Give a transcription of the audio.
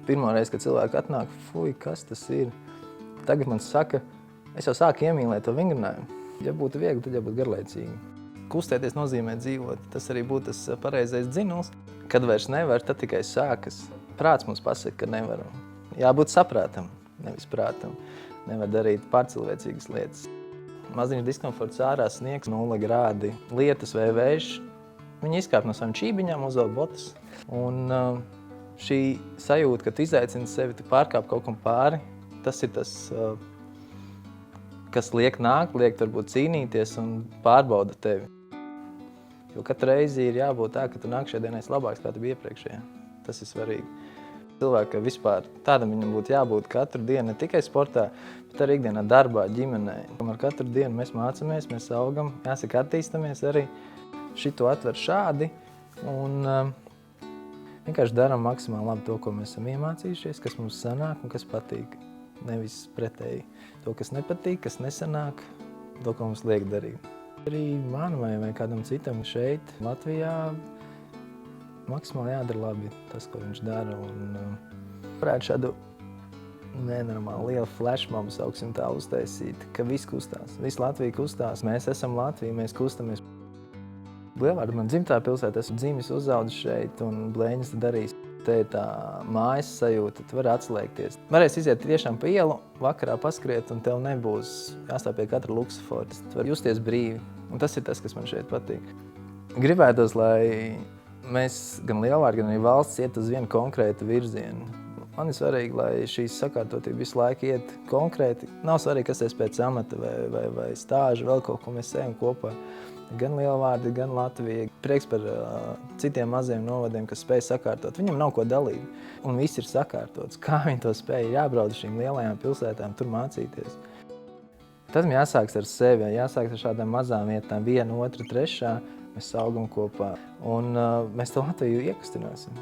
Pirmā reize, kad cilvēki atnāk, fuj, kas tas ir? Tagad man saka, es jau sāku iemīlēt to vingrinājumu. Ja būtu viegli, tad jau būtu garlaicīgi. Kustēties nozīmē dzīvot. Tas arī būtu tas pareizais dzinuls. Kad vairs nevar, tad tikai sākas. Prāts mums pasaka, ka nevaram. Jābūt saprātam, nevis prātam. Nevar darīt pārcilvēcīgas lietas. Maziņš diskomforts ārā, sniegs, 0 grādi, lietas vai vējš. Viņi izkāp no savām čībiņām, uzvelk botas. Un šī sajūta, ka tu izaicini sevi, tu pārkāp kaut kam pāri, tas ir tas, kas liek nākt, liek varbūt cīnīties un pārbauda tevi. Jo katru reizi ir jābūt tā, ka tu nāk šajā dienā esi labāks, kā tu biji iepriekšējā. Tas ir svarīgi. Cilvēka vispār tādam viņam būtu jābūt katru dienu, ne tikai sportā, bet arī ikdienā darbā, ģimenē. Ar katru dienu mēs mācamies, mēs augam, jāsaka attīstamies arī. Šito atver šādi un vienkārši darām maksimāli labi to, ko mēs esam iemācījušies, kas mums sanāk un kas patīk. Nevis pretēji to, kas nepatīk, kas nesanāk, to, ko mums liek darīt. Arī man vai kādam citam šeit, Latvijā, maksimāli jādara labi tas, ko viņš dara. Varētu šādu nenormāli lielu flashmobu, sauksim tā, uztaisīt, ka viss kustās. Viss Latvija kustās. Mēs esam Latvija, mēs kustamies. Lielvārda man dzimtā pilsētā, esmu dzimis, uzaudzis šeit un blēņas darījis. Te ir tā mājas sajūta, tu vari atslēgties. Varēs iziet tiešām pa ielu, vakarā paskriet un tev nebūs jāstāv pie katra luksofora. Tu vari justies brīvi. Un tas ir tas, kas man šeit patīk. Gribētos, lai mēs gan Lielvārda, gan arī valsts iet uz vienu konkrētu virzienu. Man ir svarīgi, lai šīs sakārtotība visu laiku iet konkrēti. Nav svarīgi, kas es pēc amata vai stāža, vēl kaut ko mēs ejam kopā. Gan Lielvārda, gan Latvija. Prieks par citiem maziem novadiem, kas spēj sakārtot. Viņam nav ko dalīt. Un viss ir sakārtots. Kā viņi to spēj? Jābrauc uz šīm lielajām pilsētām, tur mācīties. Tas jāsāks ar sevi, jāsāks ar šādām mazām vietām. 1, 2, 3. Mēs augam kopā. Un mēs to Latviju iekustināsim.